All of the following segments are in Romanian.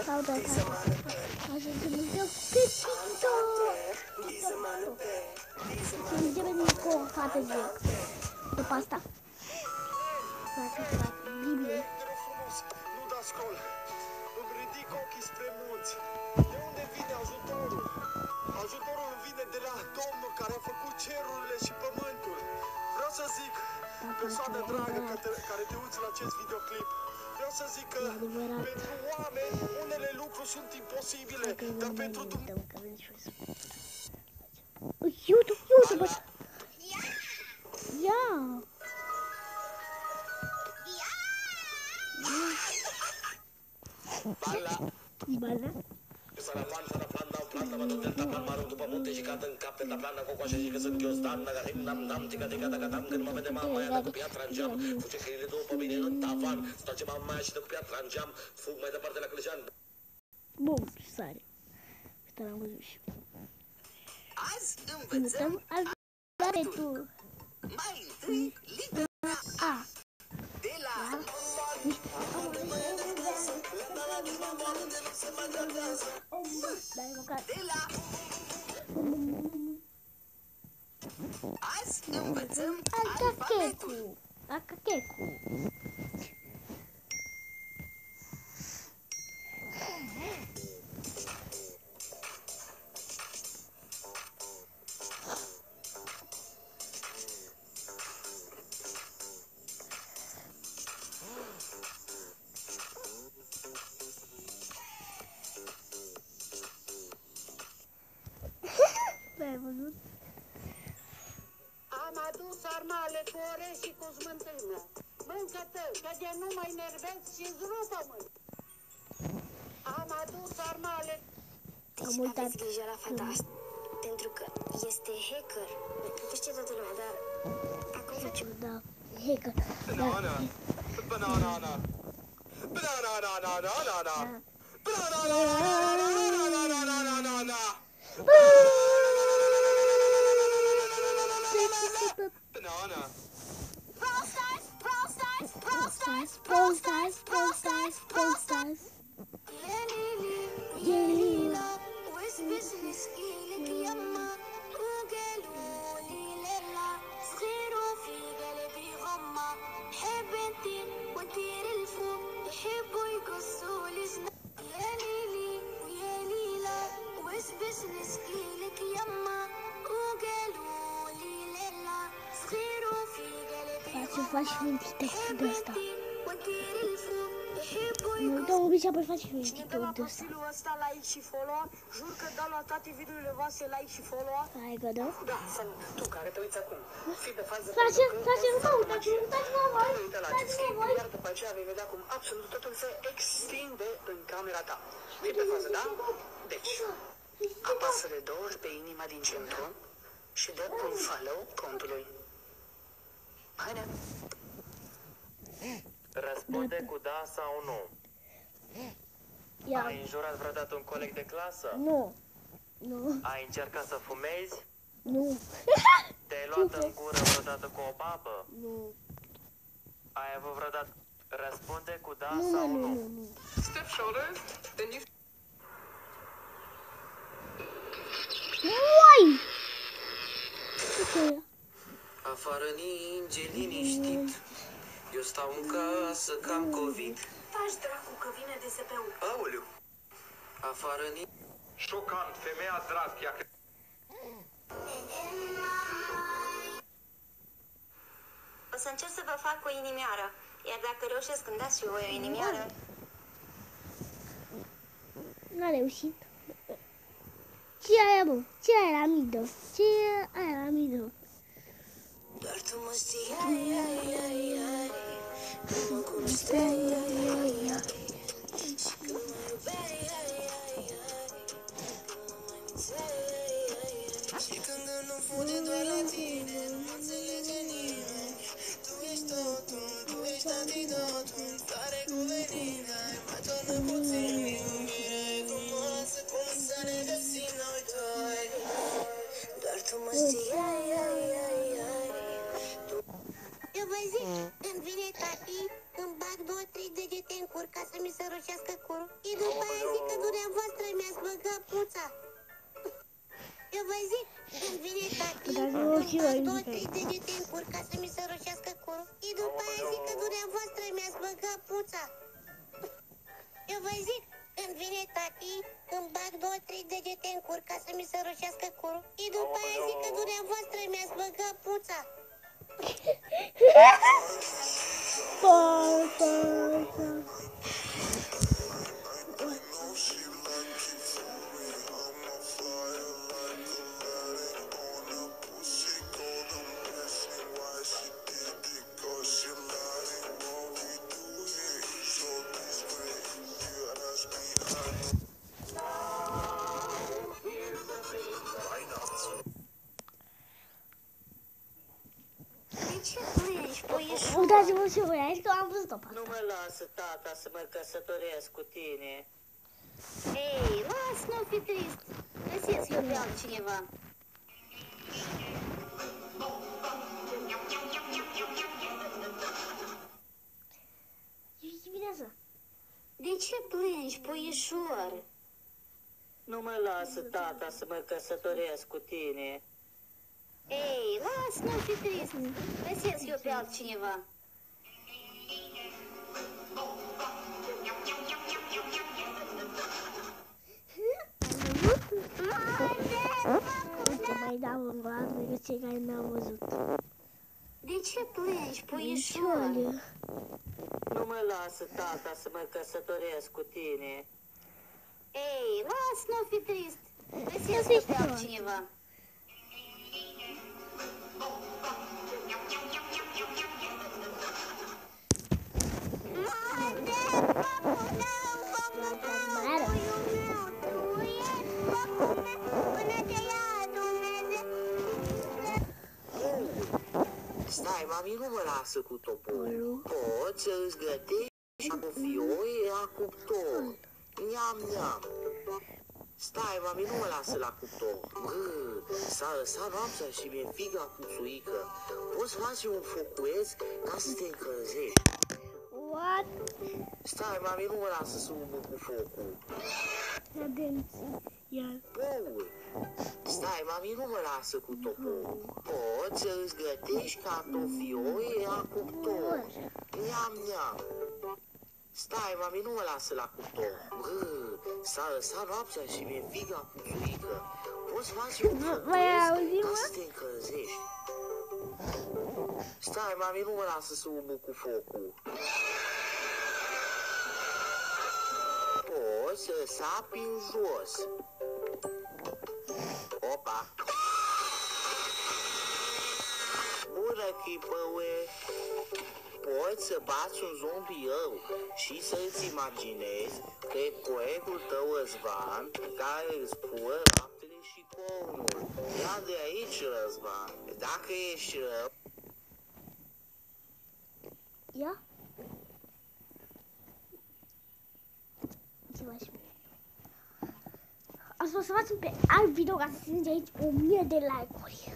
Caută așa se numește Pepito. Se numește cu o fată zic. După asta Biblie. Nu da scol. Îmi ridic ochii spre munți. De unde vine ajutorul? Ajutorul vine de la Domnul care a făcut cerurile și pământul. Vreau să zic, persoană dragă care te uiți la acest videoclip, vreau să zic că pentru oameni unele lucruri sunt imposibile, dar pentru Dumnezeu... YouTube, ia! Bala. Planta, mă duc delta plan, mă arunc după munte și cad în cap delta plana, cocoașa și că sunt ghiozdan, nagarim, nam, tica, când mă vede mama aia, dă cu piatra în geam, fuge câinile după mine în tavan, stoarce mama aia și dă cu piatra în geam, fug mai departe la Clejan. Bun, sare. Asta l-am văzut și. Azi învățăm alfabetul. Mai întâi litera A. De la De la Azi învățăm alfabetul. Acachecu. Ai văzut? Am adus armale cu orez și cu smântână. Mâncă-te, că de nu mai nervezi și-ți rupă mâini. Am adus armale... Deci aveți grijă la fata asta, pentru că este hacker. Nu știe toată lumea, dar acum facem... Da, hacker. Banana. Banana. Banana. Banana. Banana. Brawl Stars, Brawl Stars, Brawl Stars, Brawl Stars, Brawl Stars, Brawl Stars. Yelila. Faci un TikTok de asta. Nu, da, obișa să faci un TikTok de asta. Ăsta like și follow. Jur că dau la toate videoile voastre like și follow. Hai că da. Da, sau tu care te uiți acum. Fii de fază. Facem, uitați-vă voi. Uite la acest clip, iar după aceea vei vedea cum absolut totul se extinde în camera ta. Fii pe fază, da? Deci, apasă de 2 ori pe inima din centru și dă un follow contului. Haide! Răspunde cu da sau nu. Ai înjurat vreodată un coleg de clasă? Nu. Nu. Ai încercat să fumezi? Nu. Te-ai luat în gură vreodată cu o babă? Nu. Ai avut vreodată... Răspunde cu da sau nu. Nu. Step shoulders, then you... Uai! Afară ninge liniștit. Eu stau în casă că am COVID. Taci dracu că vine DSP-ul. Aoleu! Afară ninge... Șocant, femeia Drachia. O să încerc să vă fac o inimioară. Iar dacă reușesc când dați și voi o inimioară... N-a reușit. Ce aia, bă? Ce aia la midă? Ce aia la midă? Doar tu mă știi, ai, ai, ai, ai. Nu mă cunoșteai, ai, ai, ai. Și când mă iubeai, ai, ai, ai. Când mă mai mințeai, ai, ai, ai. Și când nu fuge doar la tine, nu mă înțelege nimeni. Tu ești totul, tu ești antidotul, care cu venina, mai tornă puțin iubire frumoasă, cum să ne găsim noi doi. Doar tu mă știi, ai, ai, ai, ai. Eu vă zic, îmi vine tati, îmi bag 2-3 degete în cur ca să mi se roșească curul. după aia zic că dumneavoastră mi-ați băgat puța. Eu vă zic, când vine tati, îmi fac 2-3 degete în cur ca să mi se roșească curul. Și după aia zic că dumneavoastră mi-ați băgat puța. Eu vă zic, când vine tati, îmi bag 2-3 degete în cur ca să mi se roșească curul. Și după aia zic că dumneavoastră mi-ați băgat puța. Uitați-vă și voi aici că am văzut-o pe Nu asta. mă lasă tata să mă căsătoresc cu tine. Ei, las, nu fi trist. Găsesc eu pe altcineva. Ești dimineața. De ce plângi, puișor? Nu mă lasă tata să mă căsătoresc cu tine. Ei, las, nu fi trist. Găsesc eu pe altcineva. Uite, mai dau un glas pentru cei care n-au văzut. De ce plângi, puișor? Nu mă lasă tata să mă căsătoresc cu tine. Ei, las, nu fi trist. Găsesc eu pe altcineva. Stai, mami, nu mă lasă cu toporul. Poți să îți gătești cu fioi la cuptor. Niam. Stai, mami, nu mă lasă la cuptor. S-a lăsat noaptea și mi-e figa puțuică. Poți face un foculeț ca să te încălzești. What? Stai, mami, nu mă lasă să umblu cu focul. Iar. Boul. Stai, mami, nu mă lasă cu toporul. Poți să îți gătești cartofioi la cuptor. Niam. Stai, mami, nu mă lasă la cuptor. S-a lăsat noaptea și mi-e figa puțuică. Poți face un foculeț ca să te încălzești. Stai, mami, nu mă lasă să umblu cu focul. Poți să sapi în jos. Opa! Bună, chipăue! Poți să bați un zombie rău și să-ți imaginezi că e colegul tău Răzvan care îți pură laptele și cornul. Ia de aici, Răzvan. Dacă ești rău... Ia? Ați să facem pe alt video ca să strânge aici 1000 de like-uri.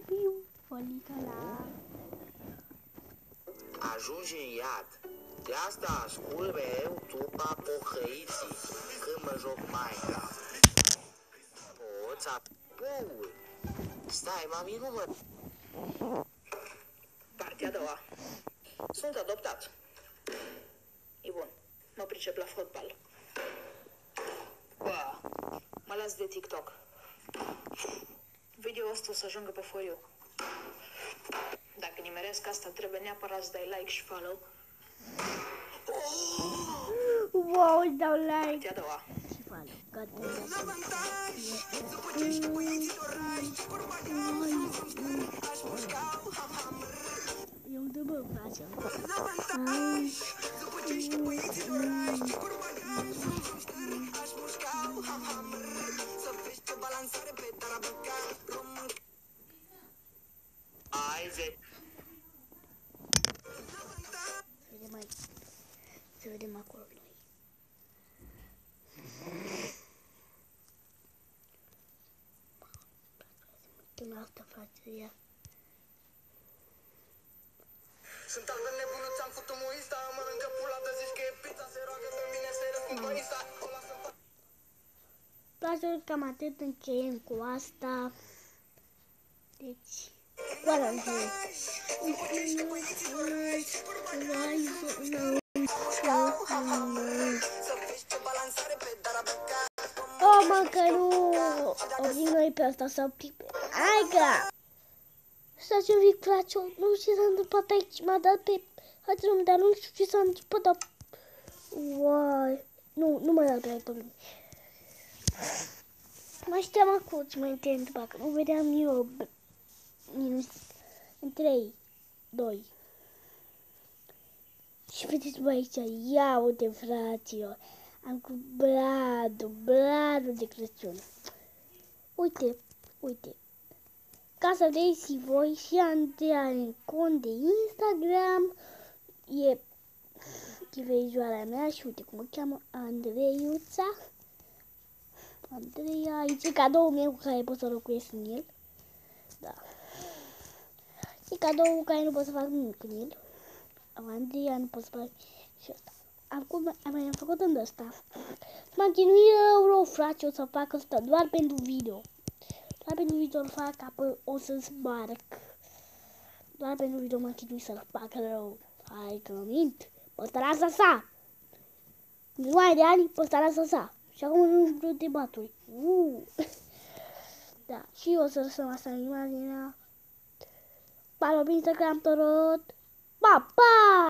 Piu. Folica la... Ajunge în iad. De asta ascult mereu trupa Pohăiții când mă joc Minecraft. Poți apoi. Stai, mami, nu mă... Partea a doua. Sunt adoptat. E bun. Mă pricep la fotbal. Bă, mă las de TikTok. Video ăsta o să ajungă pe For You. Dacă nimeresc asta, trebuie neapărat să dai like și follow. Wow, îți dau like. Partea a doua. Și follow. Gata. Eu de bă, place. Să vedem acolo noi. În altă față, ia. Sunt altă nebună, ți-am am făcut muista, mănâncă pula, te zici că e pizza, se roagă pe mine să-i răspund pe Insta. O lasă în Lasă cam atât, încheiem cu asta. Deci, oară oh, mă, că nu oprim noi pe asta, să oprim. Hai că! Stați un pic, frate, nu știu ce s-a întâmplat aici, m-a dat pe hățrum, dar nu știu ce s-a întâmplat, dar... Uai, nu mă dat pe lume. Mă știam acum ce mă întâmpla, că nu vedeam eu. Minus în 3, 2. Și vedeți voi aici, ia uite, fraților, am cu bladul de Crăciun. Uite. Ca să vedeți voi, și Andrei are un cont de Instagram, e chivejoara mea și uite cum o cheamă, Andreiuța. Andreea, aici e cadoul meu cu care pot să locuiesc în el. Da. E cadoul cu care nu pot să fac nimic în el. Andreea nu pot să fac și asta. Acum am făcut în ăsta. M-am chinuit euro, frate, o să fac asta doar pentru video. Doar pentru video îl fac, apoi o să sparg. Doar pentru video m-am chinuit să-l fac rău. Hai că mint. Păstăra sa. Milioane de ani, păstăra sa. Și acum nu vreau de baturi. Da, și o să lăsăm asta în imaginea. Pa, pe Instagram, tot. Pa, pa!